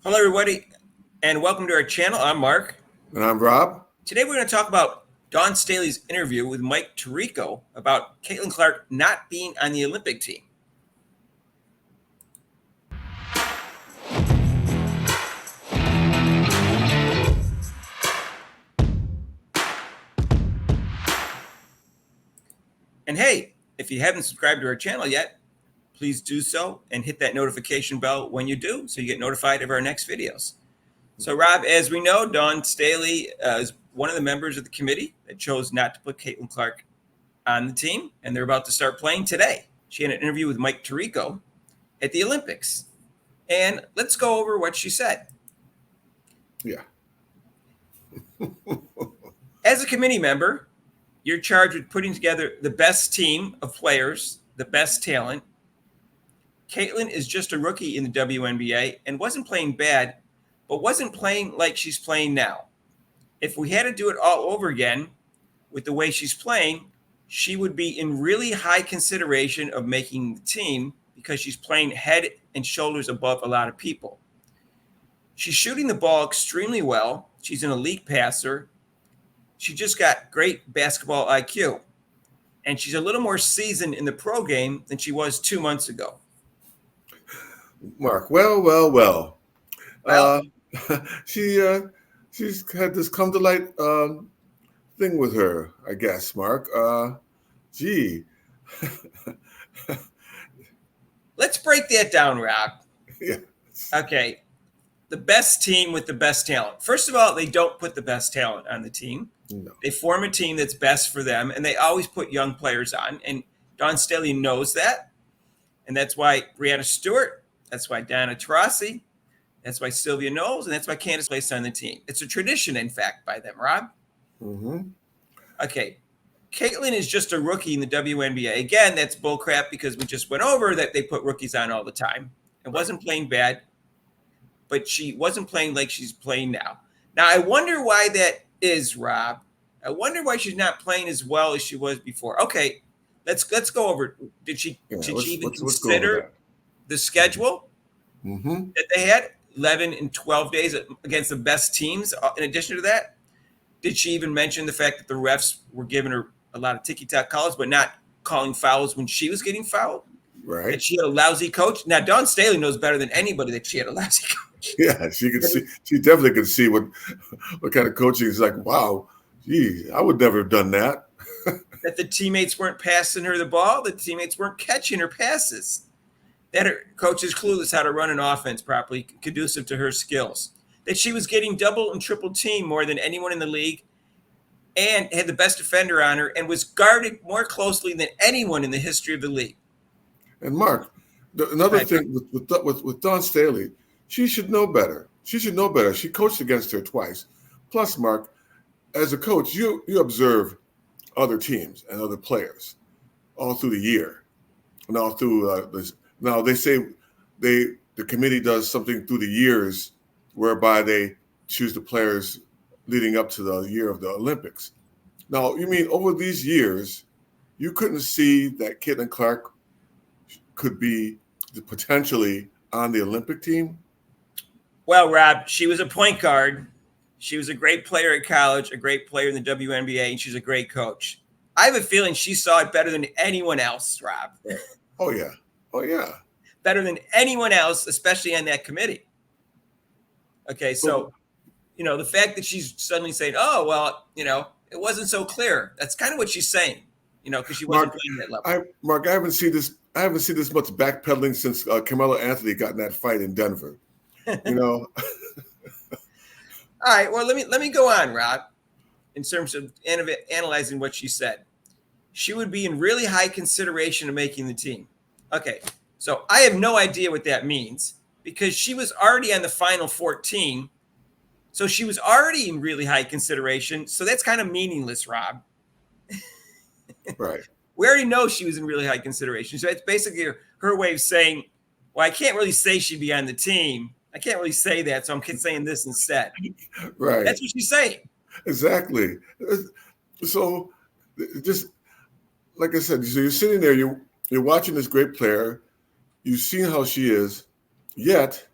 Hello, everybody, and welcome to our channel. I'm Mark. And I'm Rob. Today, we're going to talk about Dawn Staley's interview with Mike Tirico about Caitlin Clark not being on the Olympic team. And hey, if you haven't subscribed to our channel yet, please do so and hit that notification bell when you do so you get notified of our next videos. So, Rob, as we know, Dawn Staley is one of the members of the committee that chose not to put Caitlin Clark on the team, and they're about to start playing today. She had an interview with Mike Tirico at the Olympics. And let's go over what she said. Yeah. As a committee member, you're charged with putting together the best team of players, the best talent. Caitlin is just a rookie in the WNBA and wasn't playing bad, but wasn't playing like she's playing now. If we had to do it all over again with the way she's playing, she would be in really high consideration of making the team because she's playing head and shoulders above a lot of people. She's shooting the ball extremely well. She's an elite passer. She just got great basketball IQ. And she's a little more seasoned in the pro game than she was 2 months ago. Mark, well. Well, She's had this come to light thing with her, I guess, Mark. Gee. let's break that down, Rob. Yeah. Okay. The best team with the best talent. First of all, they don't put the best talent on the team. No. They form a team that's best for them, and they always put young players on. And Dawn Staley knows that. And that's why Brianna Stewart, that's why Donna Taurasi, that's why Sylvia Knowles, and that's why Candace placed on the team. It's a tradition, in fact, by them, Rob. Mm-hmm. Okay. Caitlin is just a rookie in the WNBA. Again, that's bullcrap because we just went over that they put rookies on all the time. It wasn't playing bad, but she wasn't playing like she's playing now. Now, I wonder why that is, Rob. I wonder why she's not playing as well as she was before. Okay, let's go over. Did she even consider the schedule that they had? 11 and 12 days against the best teams. In addition to that, did she even mention the fact that the refs were giving her a lot of ticky-tack calls, but not calling fouls when she was getting fouled? Right. That she had a lousy coach. Now, Dawn Staley knows better than anybody that she had a lousy coach. Yeah, she can see. She definitely can see what kind of coaching is like. Wow, gee, I would never have done that. That the teammates weren't passing her the ball, the teammates weren't catching her passes. That her coach is clueless how to run an offense properly, conducive to her skills. That she was getting double and triple team more than anyone in the league, and had the best defender on her, and was guarded more closely than anyone in the history of the league. And Mark, another thing with Dawn Staley, she should know better. She should know better. She coached against her twice. Plus, Mark, as a coach, you observe other teams and other players all through the year, and all through this. Now they say the committee does something through the years, whereby they choose the players leading up to the year of the Olympics. Now, you mean over these years, you couldn't see that Caitlin Clark could be potentially on the Olympic team? Well, Rob, she was a point guard. She was a great player at college, a great player in the WNBA, and she's a great coach. I have a feeling she saw it better than anyone else, Rob. Oh, yeah. Oh, yeah. Better than anyone else, especially on that committee. Okay, so, the fact that she's suddenly saying, oh, well, it wasn't so clear. That's kind of what she's saying, because she wasn't playing that level. Mark, I haven't seen this much backpedaling since Carmelo Anthony got in that fight in Denver. All right, well, let me go on, Rob, in terms of analyzing what she said. She would be in really high consideration of making the team. Okay, so I have no idea what that means because she was already on the final 14. So she was already in really high consideration. So that's kind of meaningless, Rob. Right. We already know she was in really high consideration. So it's basically her way of saying, well, I can't really say she'd be on the team. I can't really say that. So I'm saying this instead. Right. That's what she's saying. Exactly. So just like I said, so you're sitting there, you're watching this great player. You've seen how she is, yet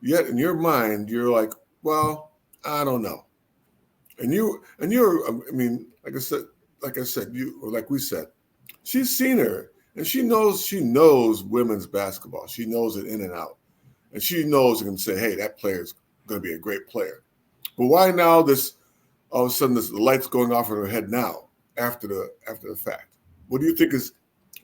Yet in your mind, you're like, well, I don't know. And you're, I mean, like I said, or like we said, she's seen her and she knows women's basketball. She knows it in and out. And she knows and can say, hey, that player is going to be a great player. But why now all of a sudden the lights going off in her head now after the fact? What do you think is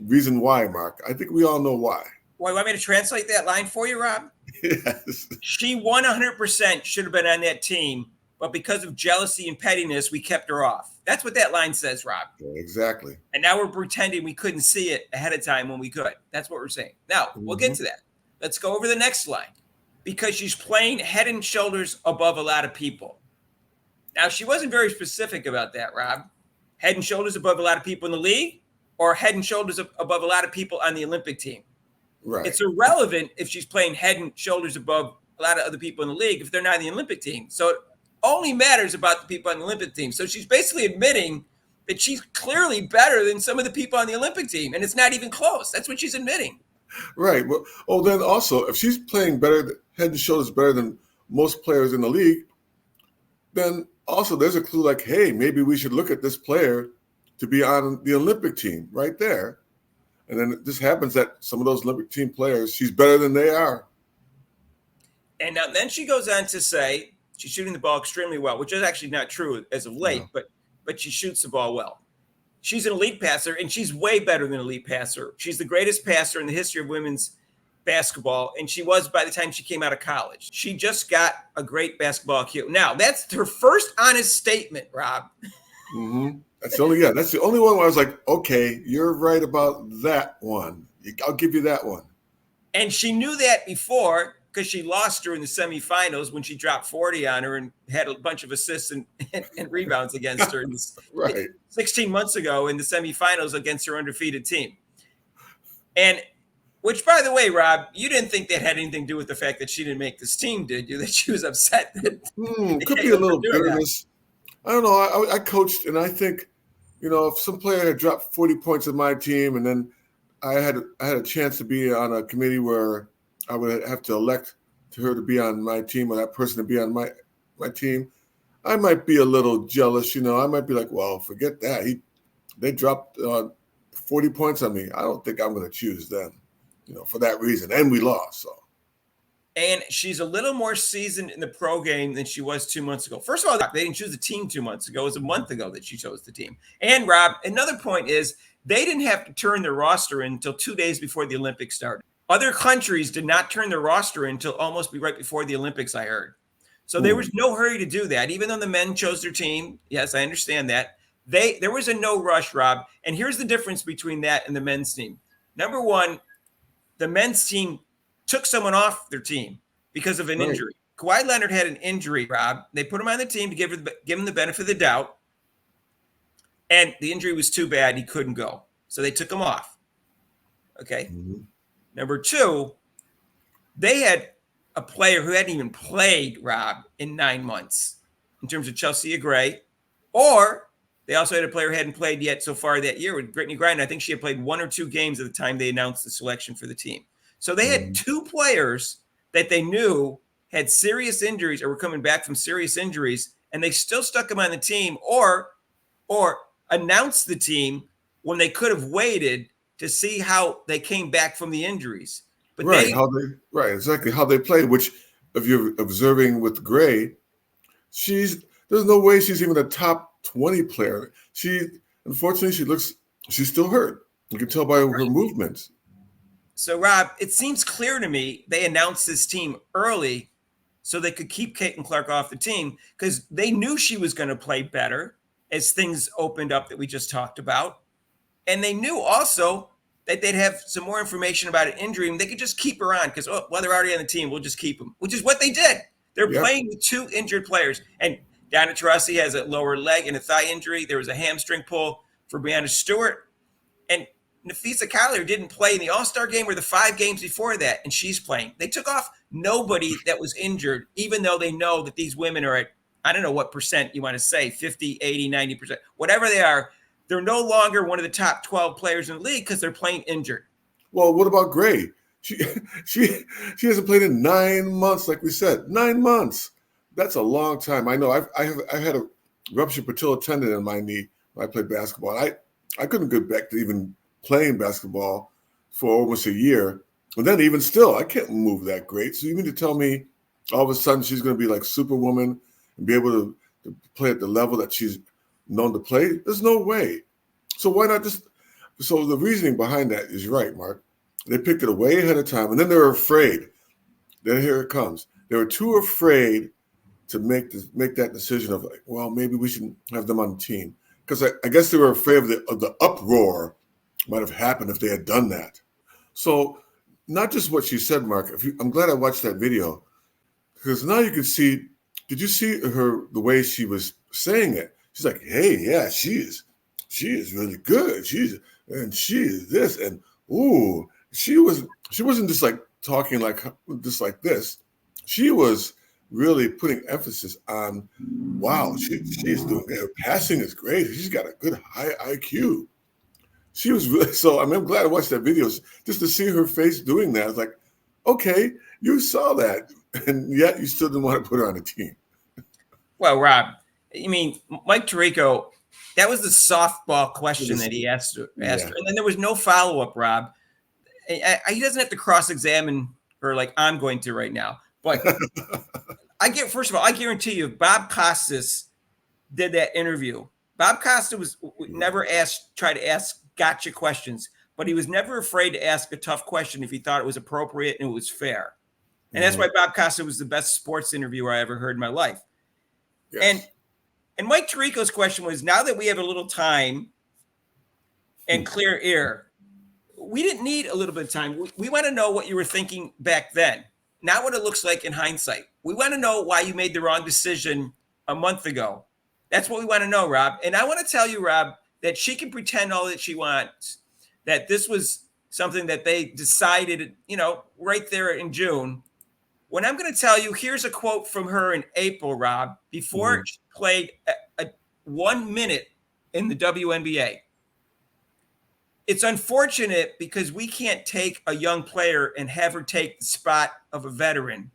reason why, Mark? I think we all know why. Well, you want me to translate that line for you, Rob? Yes. She 100% should have been on that team, but because of jealousy and pettiness, we kept her off. That's what that line says, Rob. Yeah, exactly. And now we're pretending we couldn't see it ahead of time when we could. That's what we're saying. Now, we'll get to that. Let's go over the next line. Because she's playing head and shoulders above a lot of people. Now, she wasn't very specific about that, Rob. Head and shoulders above a lot of people in the league, or head and shoulders above a lot of people on the Olympic team. Right. It's irrelevant if she's playing head and shoulders above a lot of other people in the league if they're not in the Olympic team. So it only matters about the people on the Olympic team. So she's basically admitting that she's clearly better than some of the people on the Olympic team, and it's not even close. That's what she's admitting. Right. Well, then also, if she's playing better, head and shoulders better than most players in the league, then also there's a clue like, hey, maybe we should look at this player to be on the Olympic team right there. And then it just happens that some of those Olympic team players, she's better than they are. And now, then she goes on to say she's shooting the ball extremely well, which is actually not true as of late, but she shoots the ball well. She's an elite passer, and she's way better than an elite passer. She's the greatest passer in the history of women's basketball, and she was by the time she came out of college. She just got a great basketball IQ. Now, that's her first honest statement, Rob. Mm-hmm. That's the only one where I was like, okay, you're right about that one. I'll give you that one. And she knew that before because she lost her in the semifinals when she dropped 40 on her and had a bunch of assists and rebounds against her. Right. 16 months ago in the semifinals against her undefeated team. And which, by the way, Rob, you didn't think that had anything to do with the fact that she didn't make this team, did you? That she was upset. Could be a little bitterness. I don't know. I coached, and I think, if some player had dropped 40 points on my team, and then I had a chance to be on a committee where I would have to elect to her to be on my team or that person to be on my team, I might be a little jealous. I might be like, well, forget that. They dropped 40 points on me. I don't think I'm going to choose them, for that reason. And we lost. So. And she's a little more seasoned in the pro game than she was 2 months ago. First of all, they didn't choose the team 2 months ago. It was a month ago that she chose the team. And, Rob, another point is they didn't have to turn their roster in until 2 days before the Olympics started. Other countries did not turn their roster in until almost right before the Olympics, I heard. So there was no hurry to do that. Even though the men chose their team, yes, I understand that. There was a no rush, Rob. And here's the difference between that and the men's team. Number one, the men's team took someone off their team because of an injury. Kawhi Leonard had an injury, Rob. They put him on the team to give him the benefit of the doubt. And the injury was too bad. He couldn't go. So they took him off. Okay. Mm-hmm. Number two, they had a player who hadn't even played, Rob, in 9 months in terms of Chelsea Gray. Or they also had a player who hadn't played yet so far that year with Brittany Griner. I think she had played 1 or 2 games at the time they announced the selection for the team. So they had 2 players that they knew had serious injuries or were coming back from serious injuries, and they still stuck them on the team or announced the team when they could have waited to see how they came back from the injuries. But exactly how they play, which if you're observing with Gray, there's no way she's even a top 20 player. Unfortunately, she's still hurt. You can tell by her movements. So, Rob, it seems clear to me they announced this team early so they could keep Caitlin Clark off the team because they knew she was going to play better as things opened up that we just talked about. And they knew also that they'd have some more information about an injury and they could just keep her on because, they're already on the team, we'll just keep them, which is what they did. They're playing with 2 injured players. And Donna Taurasi has a lower leg and a thigh injury. There was a hamstring pull for Breanna Stewart. And Nafisa Collier didn't play in the All-Star game or the 5 games before that, and she's playing. They took off nobody that was injured, even though they know that these women are at, I don't know what percent you want to say, 50, 80, 90%, whatever they are. They're no longer one of the top 12 players in the league because they're playing injured. Well, what about Gray? She she she hasn't played in 9 months, like we said. 9 months. That's a long time. I know. I had a ruptured patella tendon in my knee when I played basketball. I couldn't get back to even playing basketball for almost a year. And then even still, I can't move that great. So you mean to tell me all of a sudden she's going to be like Superwoman and be able to play at the level that she's known to play? There's no way. So why not just? So the reasoning behind that is right, Mark. They picked it way ahead of time, and then they were afraid. Then here it comes. They were too afraid to make that decision of like, well, maybe we should have them on the team, because I guess they were afraid of the uproar might have happened if they had done that. So not just what she said, Mark. I'm glad I watched that video, because now you can see. Did you see the way she was saying it? She's like, "Hey, yeah, she is really good. She is this, and ooh." She wasn't just like talking like just like this. She was really putting emphasis on, wow, she's doing her passing is great. She's got a good high IQ. She was really so. I mean, I'm glad I watched that video just to see her face doing that. I was like, okay, you saw that, and yet you still didn't want to put her on the team. Well, Rob, I mean, Mike Tirico, that was the softball question that he asked her, and then there was no follow up, Rob. He doesn't have to cross-examine her like I'm going to right now. But first of all, I guarantee you, if Bob Costas did that interview, Bob Costa was never tried to ask gotcha questions, but he was never afraid to ask a tough question if he thought it was appropriate and it was fair. And that's why Bob Costa was the best sports interviewer I ever heard in my life. Yes. And Mike Tirico's question was, now that we have a little time and clear air, we didn't need a little bit of time. We want to know what you were thinking back then, not what it looks like in hindsight. We want to know why you made the wrong decision a month ago. That's what we want to know, Rob. And I want to tell you, Rob, that she can pretend all that she wants, that this was something that they decided, right there in June. When I'm going to tell you, here's a quote from her in April, Rob, before she played 1 minute in the WNBA. It's unfortunate because we can't take a young player and have her take the spot of a veteran.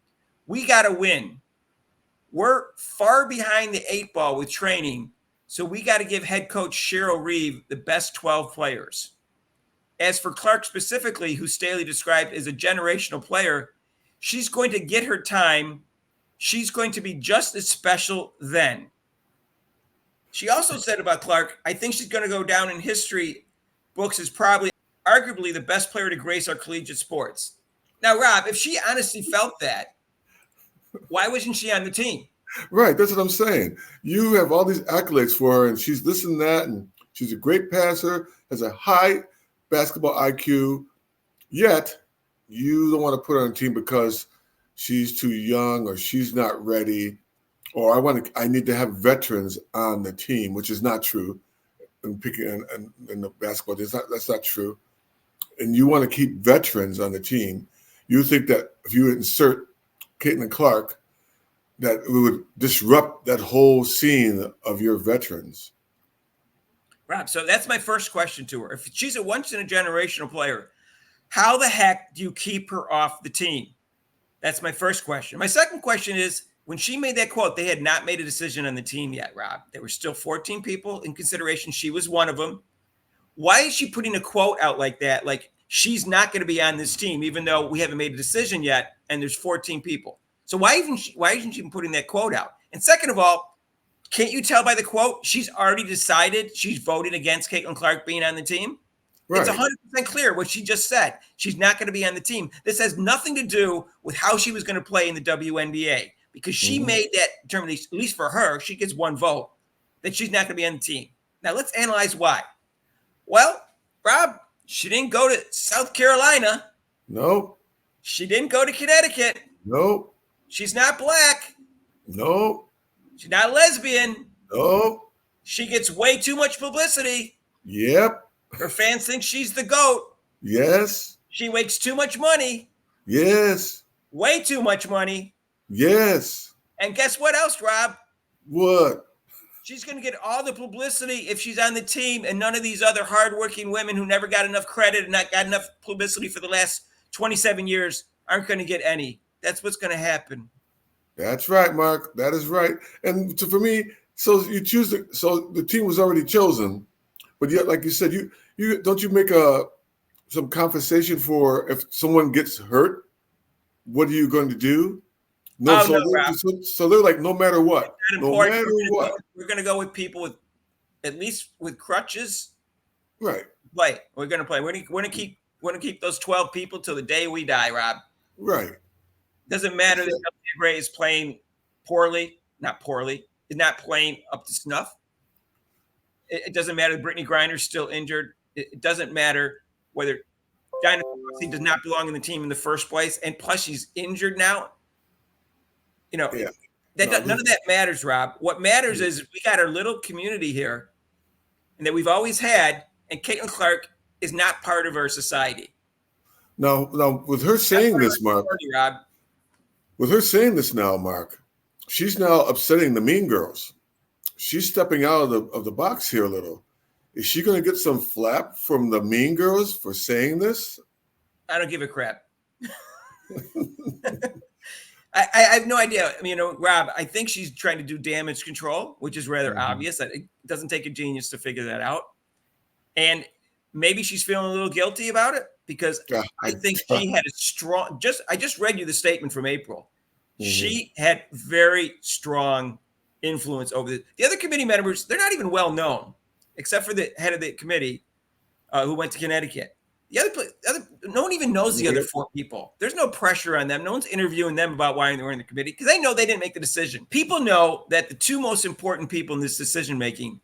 We got to win. We're far behind the 8 ball with training, so we got to give head coach Cheryl Reeve the best 12 players. As for Clark specifically, who Staley described as a generational player, she's going to get her time. She's going to be just as special then. She also said about Clark, I think she's going to go down in history books as probably arguably the best player to grace our collegiate sports. Now, Rob, if she honestly felt that, why wasn't she on the team? Right, that's what I'm saying. You have all these accolades for her, and she's this and that, and she's a great passer, has a high basketball IQ, yet you don't want to put her on the team because she's too young or she's not ready, or I need to have veterans on the team, which is not true. And picking in the basketball, that's not true. And you want to keep veterans on the team. You think that if you insert Caitlin Clark, that it would disrupt that whole scene of your veterans. Rob, so that's my first question to her. If she's a once-in-a-generational player, how the heck do you keep her off the team? That's my first question. My second question is, when she made that quote, they had not made a decision on the team yet, Rob. There were still 14 people in consideration. She was one of them. Why is she putting a quote out like that? Like she's not going to be on this team, even though we haven't made a decision yet, and there's 14 people. So why isn't she putting that quote out? And second of all, can't you tell by the quote, she's already decided she's voted against Caitlin Clark being on the team? Right. It's 100% clear what she just said. She's not going to be on the team. This has nothing to do with how she was going to play in the WNBA. Because she made that determination, at least for her, she gets one vote, that she's not going to be on the team. Now, let's analyze why. Well, Rob, she didn't go to South Carolina. No. She didn't go to Connecticut. No. She's not black. No. She's not a lesbian. No. She gets way too much publicity. Yep. Her fans think she's the GOAT. Yes. She makes too much money. Yes. Way too much money. Yes. And guess what else, Rob? What? She's going to get all the publicity if she's on the team, and none of these other hardworking women who never got enough credit and not got enough publicity for the last 27 years aren't going to get any. That's what's going to happen. That's right, Mark. That is right. And for me, so you choose so the team was already chosen, but yet, like you said, you don't you make some compensation for if someone gets hurt? What are you going to do? No, so they're like, no matter what, no matter what, we're going to go with people with at least with crutches. Right. Play. We're going to play. We're going to keep those 12 people till the day we die, Rob. Right. Doesn't matter that Gray is playing poorly, is not playing up to snuff. It doesn't matter that Brittany Griner's still injured. It doesn't matter whether Diana does not belong in the team in the first place, and plus she's injured now. None of that matters, Rob. What matters is we got our little community here, and that we've always had, and Caitlin Clark is not part of our society. Now, with her saying this, Mark, Rob. With her saying this now, Mark, she's now upsetting the Mean Girls. She's stepping out of the box here a little. Is she going to get some flap from the Mean Girls for saying this? I don't give a crap. I have no idea. I mean, Rob, I think she's trying to do damage control, which is rather obvious. That it doesn't take a genius to figure that out. And maybe she's feeling a little guilty about it because I think she had a strong – I just read you the statement from April. Mm-hmm. She had very strong influence over the other committee members. They're not even well known, except for the head of the committee who went to Connecticut. The other no one even knows the other four people. There's no pressure on them. No one's interviewing them about why they're in the committee because they know they didn't make the decision. People know that the two most important people in this decision-making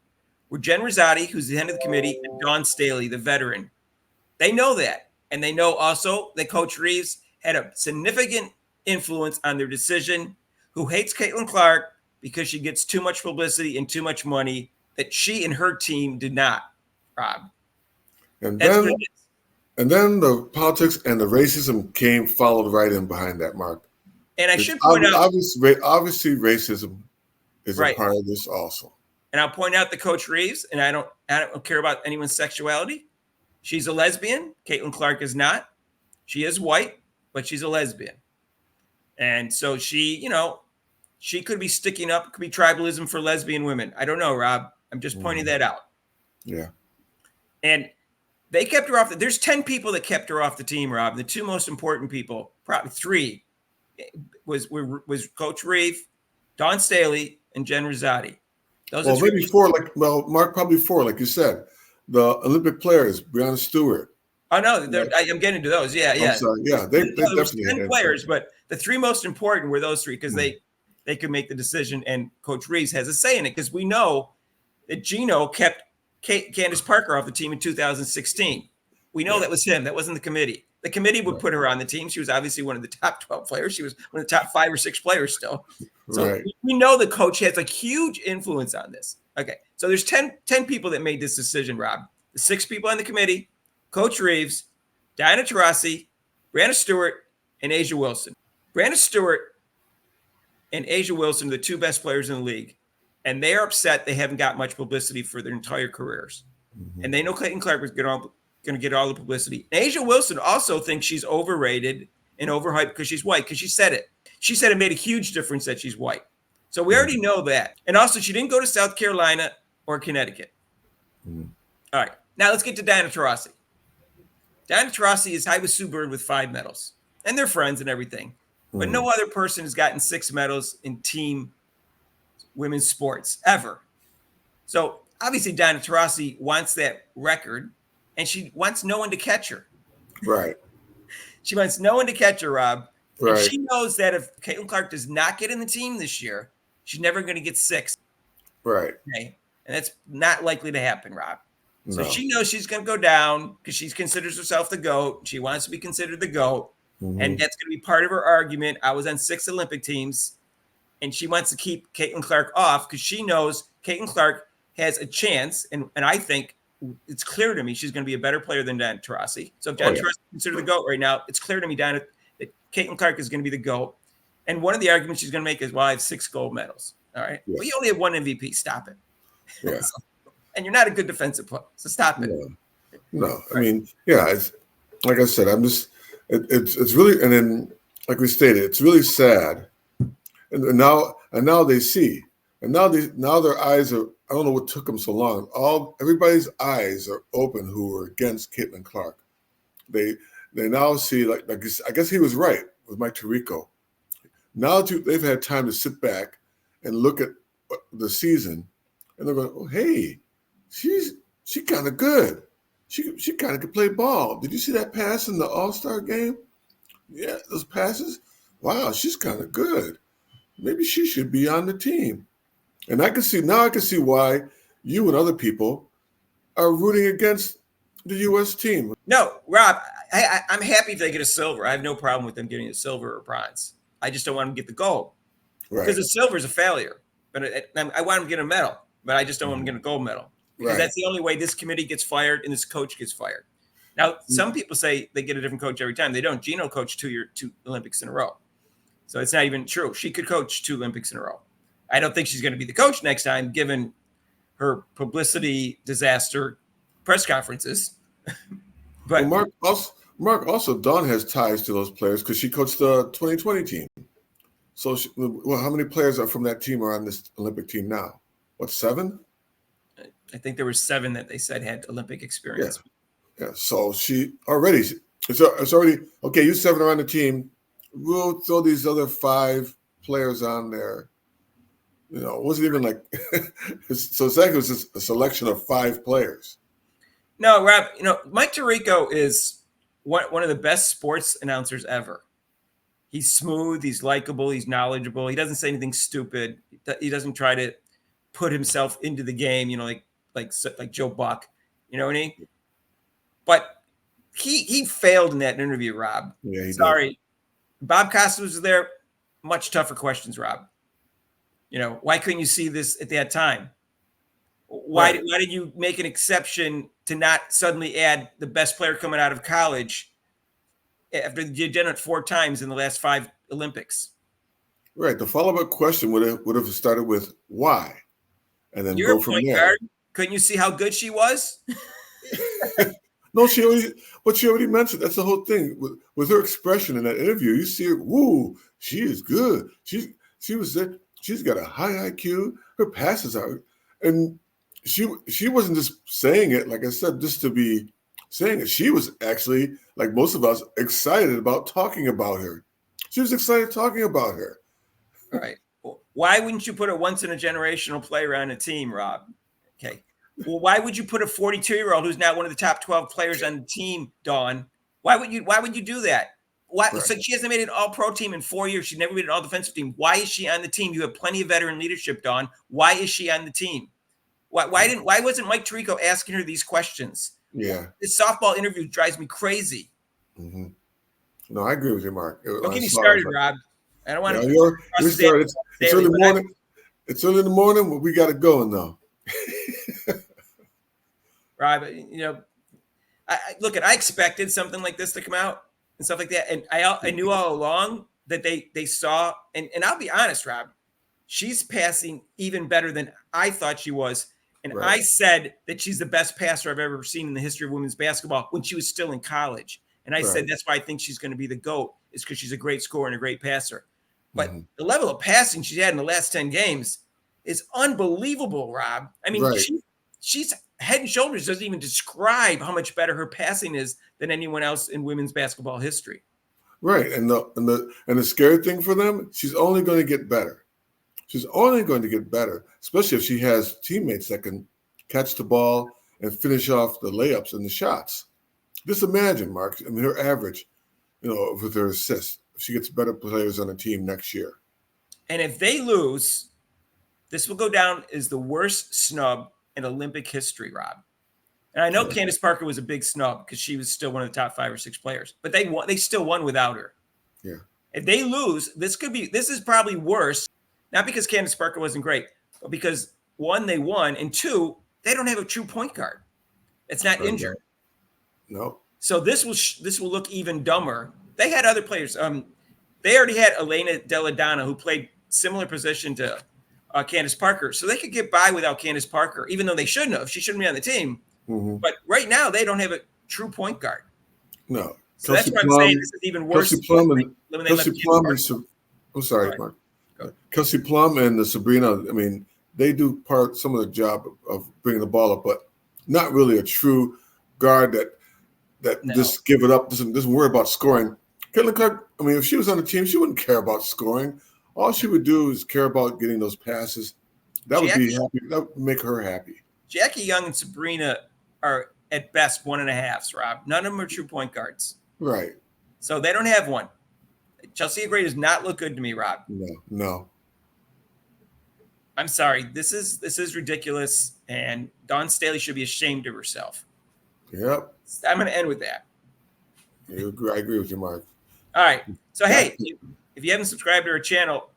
were Jen Rosati, who's the head of the committee, and Dawn Staley, the veteran. They know that. And they know also that Coach Reeves had a significant influence on their decision, who hates Caitlin Clark because she gets too much publicity and too much money that she and her team did not, Rob. And then the politics and the racism followed right in behind that, Mark. And I should point out, obviously, racism is a part of this also. And I'll point out that Coach Reeves, and I don't care about anyone's sexuality. She's a lesbian. Caitlin Clark is not. She is white, but she's a lesbian. And so she could be sticking up, could be tribalism for lesbian women. I don't know, Rob. I'm just pointing that out. Yeah. And they kept her off. There's 10 people that kept her off the team, Rob. The two most important people, probably three, was Coach Reeve, Dawn Staley, and Jen Rosati. Maybe four. Mark, probably four, like you said. The Olympic players, Breonna Stewart. Oh no, I'm getting to those. Yeah. I'm sorry. Yeah, they definitely 10 players, but the three most important were those three because they could make the decision, and Coach Reeves has a say in it because we know that Gino kept Candace Parker off the team in 2016. We know that was him. That wasn't the committee. The committee would put her on the team. She was obviously one of the top 12 players. She was one of the top 5 or 6 players still. So we know the coach has a huge influence on this. Okay, so there's 10 people that made this decision, Rob. The 6 people on the committee, Coach Reeves, Diana Taurasi, Breonna Stewart, and Asia Wilson. Breonna Stewart and Asia Wilson are the 2 best players in the league. And they are upset they haven't got much publicity for their entire careers. Mm-hmm. And they know Caitlin Clark is going to get all the publicity. And Asia Wilson also thinks she's overrated and overhyped because she's white, because she said it. She said it made a huge difference that she's white. So we already know that. And also, she didn't go to South Carolina or Connecticut. Mm-hmm. All right. Now let's get to Diana Taurasi. Diana Taurasi is high with Sue Bird with 5 medals. And they're friends and everything. Mm-hmm. But no other person has gotten 6 medals in team women's sports ever. So obviously Diana Taurasi wants that record, and she wants no one to catch her. Right. She wants no one to catch her, Rob. Right. And she knows that if Caitlin Clark does not get in the team this year, she's never going to get 6. Right. Okay. And that's not likely to happen, Rob. So No. she knows she's going to go down because she considers herself the GOAT. She wants to be considered the GOAT. Mm-hmm. And that's going to be part of her argument. I was on 6 Olympic teams. And she wants to keep Caitlin Clark off because she knows Caitlin Clark has a chance. And I think it's clear to me she's going to be a better player than Diana Taurasi. So if Diana Taurasi is considered the GOAT right now, it's clear to me, Diana, that Caitlin Clark is going to be the GOAT. And one of the arguments she's going to make is, well, I have 6 gold medals. All right. Yes. Well, you only have 1 MVP. Stop it. Yeah. And you're not a good defensive player. So stop it. No. I mean, yeah, it's, like I said, it's really, and then like we stated, it's really sad. And now they see, and now their eyes are. I don't know what took them so long. Everybody's eyes are open who were against Caitlin Clark. They now see, like I guess he was right with Mike Tirico. Now they've had time to sit back and look at the season, and they're going, "Oh, hey, she kind of good. She kind of could play ball. Did you see that pass in the All-Star game? Yeah, those passes. Wow, she's kind of good. Maybe she should be on the team." And I can see why you and other people are rooting against the U.S. team. No, Rob, I'm happy if they get a silver. I have no problem with them getting a silver or bronze. I just don't want them to get the gold. Right. Because the silver is a failure. But I want them to get a medal, but I just don't want them to get a gold medal. Because that's the only way this committee gets fired and this coach gets fired. Now, some people say they get a different coach every time. They don't. Gino coached two Olympics in a row. So it's not even true. She could coach 2 Olympics in a row. I don't think she's going to be the coach next time, given her publicity disaster press conferences. But well, Mark also, Dawn has ties to those players because she coached the 2020 team. So, how many players are from that team are on this Olympic team now? What, 7? I think there were 7 that they said had Olympic experience. Yeah. So it's already okay. You 7 are on the team. We'll throw these other 5 players on there. You know, it wasn't even like so. It's like it was just a selection of 5 players. No, Rob. Mike Tirico is one of the best sports announcers ever. He's smooth. He's likable. He's knowledgeable. He doesn't say anything stupid. He doesn't try to put himself into the game. Like Joe Buck. You know what I mean? But he failed in that interview, Rob. Yeah, Sorry. did. Bob Costas was there. Much tougher questions, Rob. Why couldn't you see this at that time? Why did you make an exception to not suddenly add the best player coming out of college after you did it 4 times in the last 5 Olympics? Right. The follow-up question would have started with why, and then You're go from point there. Guard. Couldn't you see how good she was? No, she already mentioned. That's the whole thing with her expression in that interview. You see her, woo, she is good. She was there. She's got a high IQ. Her passes are, and she wasn't just saying it, like I said, just to be saying it. She was actually, like most of us, excited about talking about her. She was excited talking about her. All right. Well, why wouldn't you put a once-in-a-generational player on a team, Rob? Okay. Well, why would you put a 42-year-old who's not one of the top 12 players on the team, Dawn? Why would you do that? Why? Right. So she hasn't made an all-pro team in 4 years. She's never made an all-defensive team. Why is she on the team? You have plenty of veteran leadership, Dawn. Why is she on the team? Why wasn't Mike Tirico asking her these questions? Yeah. This softball interview drives me crazy. Mm-hmm. No, I agree with you, Mark. Don't get me started, Rob. I don't want to. You started. It's early morning. It's early in the morning, but we got it going though. Rob, I expected something like this to come out and stuff like that, and I knew all along that they saw, and I'll be honest, Rob, she's passing even better than I thought she was, and right. I said that she's the best passer I've ever seen in the history of women's basketball when she was still in college, and I said that's why I think she's going to be the GOAT, is because she's a great scorer and a great passer. But the level of passing she's had in the last 10 games is unbelievable, Rob. I mean, she's head and shoulders doesn't even describe how much better her passing is than anyone else in women's basketball history. Right. And the scary thing for them, she's only going to get better. She's only going to get better, especially if she has teammates that can catch the ball and finish off the layups and the shots. Just imagine, Mark, I mean, her average, with her assists, if she gets better players on the team next year. And if they lose, this will go down as the worst snub in Olympic history, Rob. And I know Candace Parker was a big snub because she was still one of the top 5 or 6 players, but they still won without her. Yeah. If they lose, this is probably worse, not because Candace Parker wasn't great, but because 1, they won, and 2, they don't have a true point guard. It's not injured. No. So this will look even dumber. They had other players. They already had Elena Deladonna, who played similar position to Candace Parker. So they could get by without Candace Parker, even though they shouldn't have. She shouldn't be on the team. Mm-hmm. But right now, they don't have a true point guard. No. So that's Kelsey what I'm Plum, saying. This is even worse. Kelsey Plum, and when they let Kelsey the kids Plum, party. I'm sorry, Go Mark. Go. Kelsey Plum and the Sabrina. I mean, they do some of the job of bringing the ball up, but not really a true guard that No. just give it up, doesn't worry about scoring. Caitlin Clark, I mean, if she was on the team, she wouldn't care about scoring. All she would do is care about getting those passes. That would be happy. That would make her happy. Jackie Young and Sabrina are at best 1.5s, Rob. None of them are true point guards. Right. So they don't have one. Chelsea Gray does not look good to me, Rob. No. I'm sorry. This is ridiculous, and Dawn Staley should be ashamed of herself. Yep. I'm going to end with that. I agree with you, Mark. All right. So, hey, if you haven't subscribed to our channel,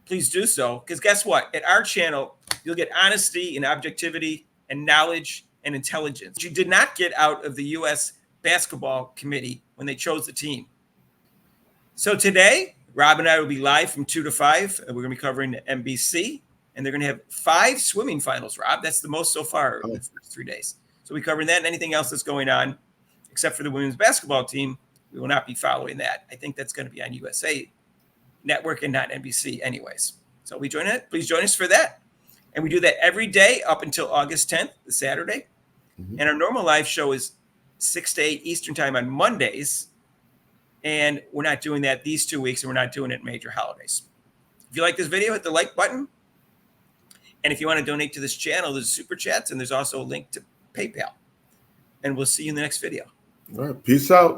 please do so. Because guess what? At our channel, you'll get honesty and objectivity and knowledge and intelligence you did not get out of the U.S. Basketball Committee when they chose the team. So today, Rob and I will be live from 2 to 5. We're going to be covering the NBC, and they're going to have 5 swimming finals, Rob. That's the most so far in the first 3 days. So we'll be covering that and anything else that's going on, except for the women's basketball team. We will not be following that. I think that's going to be on USA Network and not NBC anyways. So we join it. Please join us for that. And we do that every day up until August 10th, the Saturday. Mm-hmm. And our normal live show is 6 to 8 Eastern time on Mondays. And we're not doing that these 2 weeks, and we're not doing it major holidays. If you like this video, hit the like button. And if you want to donate to this channel, there's super chats, and there's also a link to PayPal. And we'll see you in the next video. All right. Peace out.